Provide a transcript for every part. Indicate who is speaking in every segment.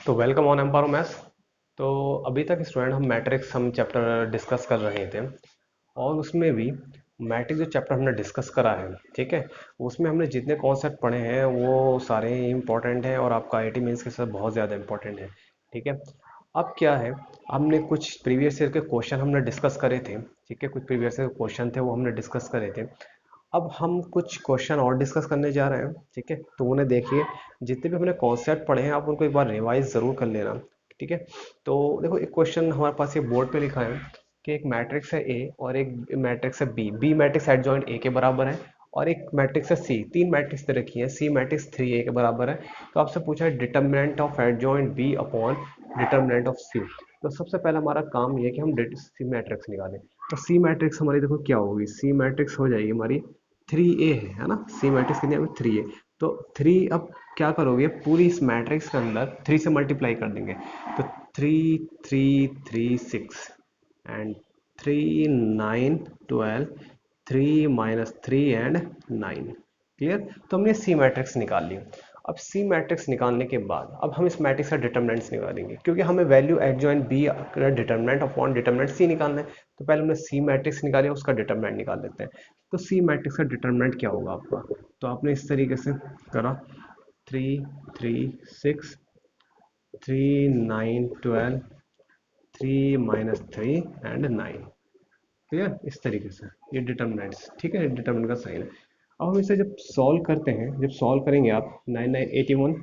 Speaker 1: तो welcome on empower maths. तो अभी तक स्टूडेंट हम मैट्रिक्स हम चैप्टर डिस्कस कर रहे थे और उसमें भी मैट्रिक्स जो चैप्टर हमने डिस्कस करा है, ठीक है, उसमें हमने जितने कॉन्सेप्ट पढ़े हैं वो सारे इंपॉर्टेंट हैं और आपका आईआईटी मेंस के साथ बहुत ज़्यादा इंपॉर्टेंट है। ठीक है, अब क्या है, हमने कुछ प्रीवियस ईयर के क्वेश्चन हमने डिस्कस करे थे। ठीक है, कुछ प्रीवियस ईयर के क्वेश्चन थे वो हमने डिस्कस करे थे। अब हम कुछ क्वेश्चन और डिस्कस करने जा रहे हैं। ठीक है, तो उन्हें देखिए, जितने भी हमने कॉन्सेप्ट पढ़े हैं आप उनको एक बार रिवाइज ज़रूर कर लेना। ठीक है, तो देखो एक क्वेश्चन हमारे पास ये बोर्ड पे लिखा है कि एक मैट्रिक्स है ए और एक मैट्रिक्स है B. B matrix adjoint A के बराबर है और एक मैट्रिक्स है सी। तीन मैट्रिक्स दे रखी है, सी मैट्रिक्स 3A के बराबर है। तो आपसे पूछा है determinant of adjoint B upon determinant of C. तो सबसे पहला हमारा काम ये है कि हम सी मैट्रिक्स निकालें। तो सी मैट्रिक्स हमारी देखो क्या होगी, सी मैट्रिक्स हो जाएगी हमारी 3A है ना। सी मैट्रिक्स कितनी है, 3A। तो 3 अब क्या करोगे, पूरी इस मैट्रिक्स के अंदर 3 से मल्टीप्लाई कर देंगे। तो 3 3 3 6 एंड 3 9 12, 3 3 एंड 9। क्लियर, तो हमने सी मैट्रिक्स निकाल ली। अब सी मैट्रिक्स निकालने के बाद अब हम इस मैट्रिक्स का डिटर्मिनेंट्स निकालेंगे, क्योंकि हमें value adjoint B determinant upon determinant C निकालना है। तो पहले हमने सी मैट्रिक्स निकाले, उसका डिटर्मिनेंट निकाल लेते हैं। तो सी मैट्रिक्स का डिटर्मिनेंट क्या होगा आपका, तो आपने इस तरीके से करा 3 3 6 3 9 12, 3 3 एंड 9। क्लियर, इस तरीके से ये डिटर्मिनेंट्स। ठीक है, डिटर्मिनेंट का साइन है। अब हम इसे जब सॉल्व करते हैं, जब सॉल्व करेंगे आप 9 9 81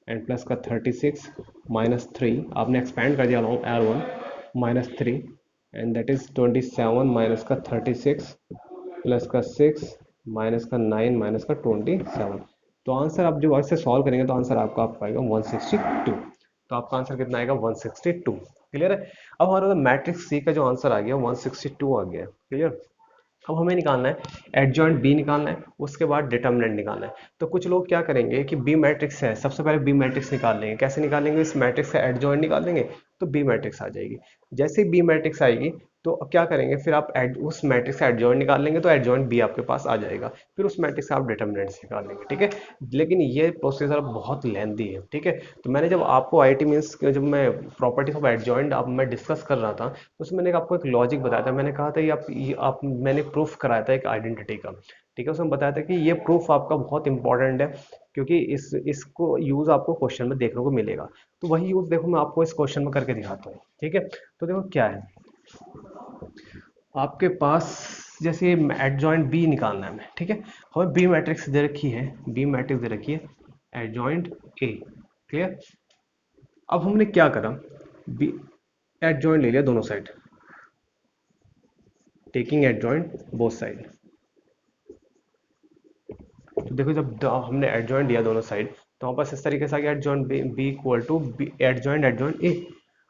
Speaker 1: एंड प्लस का 36 माइनस 3, आपने एक्सपैंड कर दिया along R one, minus 3 and that is 27 minus का 36 प्लस का 6 माइनस का 9 माइनस का 27। तो आंसर आप जब ऐसे सॉल्व करेंगे तो आंसर आपका आएगा 162। तो आपका आंसर कितना आएगा, 162। क्लियर है। अब हमारा मैट्रिक्स सी का जो आंसर आ गया 162 आ गया। क्लियर। अब हमें निकालना है एडजॉइंट बी निकालना है, उसके बाद डिटर्मिनेंट निकालना है। तो कुछ लोग क्या करेंगे कि बी मैट्रिक्स है, सबसे पहले बी मैट्रिक्स निकाल लेंगे। कैसे निकालेंगे, इस मैट्रिक्स का एडजॉइंट निकाल लेंगे तो बी मैट्रिक्स आ जाएगी। जैसे ही बी मैट्रिक्स आएगी तो अब क्या करेंगे, फिर आप उस मैट्रिक्स का एडजॉइंट निकाल लेंगे तो एडजॉइंट बी आपके पास आ जाएगा। फिर उस मैट्रिक्स से आप डिटर्मिनेंट्स निकाल लेंगे। ठीक है, लेकिन ये प्रोसीजर बहुत लेंदी है। ठीक है, तो मैंने जब आपको आईआईटी मींस जब मैं प्रॉपर्टीज ऑफ एडजॉइंट अब मैं डिस्कस कर रहा था तो उसमें मैंने आपको एक लॉजिक बताया था। मैंने कहा था ये आप मैंने प्रूफ कराया था एक आइडेंटिटी का। ठीक है, उसमें बताया था कि ये प्रूफ आपका बहुत इंपॉर्टेंट है, क्योंकि इसको यूज आपको क्वेश्चन में देखने को मिलेगा। तो वही यूज देखो मैं आपको इस क्वेश्चन में करके दिखाता हूँ। ठीक है, तो देखो क्या है आपके पास, जैसे एडजॉइंट बी निकालना है हमें। ठीक है, हमें बी मैट्रिक्स दे रखी है, बी मैट्रिक्स दे रखी है एडजॉइंट ए। क्लियर। अब हमने क्या करा, बी एडजॉइंट ले लिया दोनों side, taking adjoint both side. तो देखो जब हमने एडजॉइंट दिया दोनों साइड तो हमारे पास इस तरीके से आ गया adjoint B equal to B adjoint adjoint A.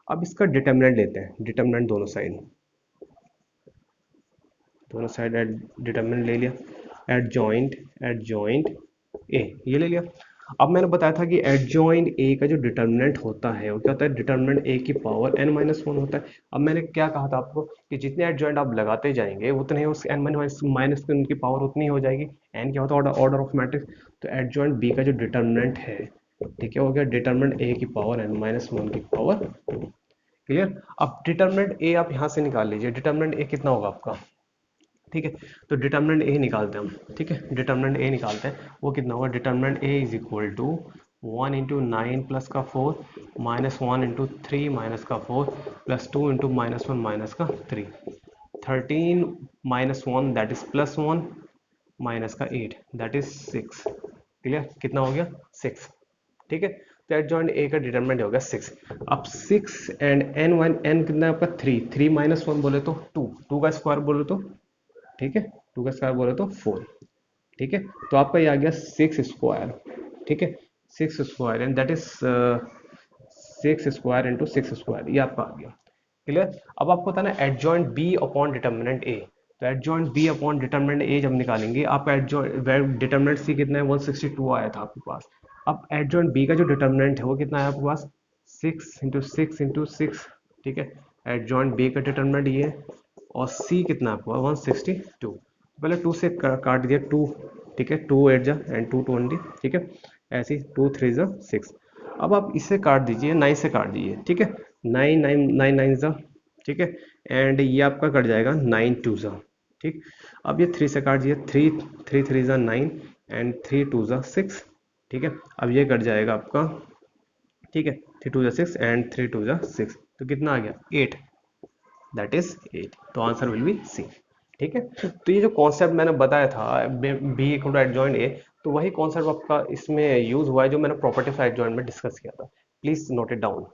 Speaker 1: अब इसका डिटर्मिनेंट लेते हैं, डिटर्मिनेंट दोनों साइड, दोनों साइड डिटर्मिनेंट ले लिया। एडजॉइंट एडजॉइंट ए ये ले लिया। अब मैंने बताया था कि एडजॉइंट ए का जो डिटर्मिनेंट होता है वो क्या होता है, डिटर्मिनेंट ए की पावर n माइनस वन होता है। अब मैंने क्या कहा था आपको कि जितने एडजॉइंट आप लगाते जाएंगे उतने उस n माइनस उनकी पावर उतनी हो जाएगी। n क्या होता है, ऑर्डर ऑफ मैट्रिक्स। तो एडजॉइंट बी का जो डिटर्मिनेंट है, ठीक है, हो गया डिटर्मिनेंट ए की पावर n माइनस वन की पावर 2। क्लियर। अब डिटर्मिनेंट ए आप यहाँ से निकाल लीजिए, डिटर्मिनेंट ए कितना होगा आपका। ठीक है, तो डिटर्मिनेंट ए निकालते हैं हम। ठीक है, डिटर्मिनेंट ए निकालते हैं, वो कितना होगा, determinant A is equal to 1 into nine plus का 4 माइनस 1 इंटू थ्री माइनस का 4 plus 2 into minus one minus का 3, 13 minus one that is plus one minus का 8 दैट इज 6। क्लियर, कितना हो गया 6। ठीक है, तो एडजॉइंट ए का डिटरमिनेंट हो गया 6। अब 6 एंड एन वन, एन कितना है आपका 3, 3 माइनस वन बोले तो 2, 2 का स्क्वायर बोले तो, ठीक है, 2 का स्क्वायर बोले तो 4। ठीक है, तो आपका ये आ गया 6 स्क्वायर। ठीक है, 6 square and that is 6 square into 6 square, ये आपका आ गया। क्लियर। अब आपको पता ना एडजॉइंट बी अपॉन डिटर्मिनेंट ए। तो एडजॉइंट बी अपॉन डिटर्मिनेंट ए जब निकालेंगे, आपका एडजॉइंट डिटर्मिनेंट सी कितना है, 162 आया था आपके पास। अब एडजॉइंट बी का जो डिटर्मिनेंट है वो कितना है आपके पास, 6 इंटू सिक्स इंटू सिक्स। ठीक है, एडजॉइंट बी का डिटर्मिनेंट ये है और सी कितना आपको 162। पहले 2 से काट दिया 2। ठीक है, 2 8 जा एंड 2 20। ठीक है, ऐसे ही 2 3 जा 6। अब आप इसे काट दीजिए, 9 से काट दीजिए, ठीक है। 9 ज़ा, ठीक है। एंड ये आपका कट जाएगा 9 2 ज़ा, ठीक। अब ये 3 से काट दीजिए, 3 ज़ा 9 एंड 3 2 ज़ा 6, ठीक है। अब ये कट जाएगा आपका, ठीक है। 3 2 ज़ा 6 एंड 3 2 ज़ा 6, तो कितना आ गया 8, दैट इज 8। तो आंसर विल बी सी, ठीक है। तो ये जो कॉन्सेप्ट मैंने बताया था B equal to adjoint A, तो वही कॉन्सेप्ट आपका इसमें यूज हुआ है जो मैंने प्रॉपर्टी ऑफ एडजॉइंट में डिस्कस किया था। Please note it down.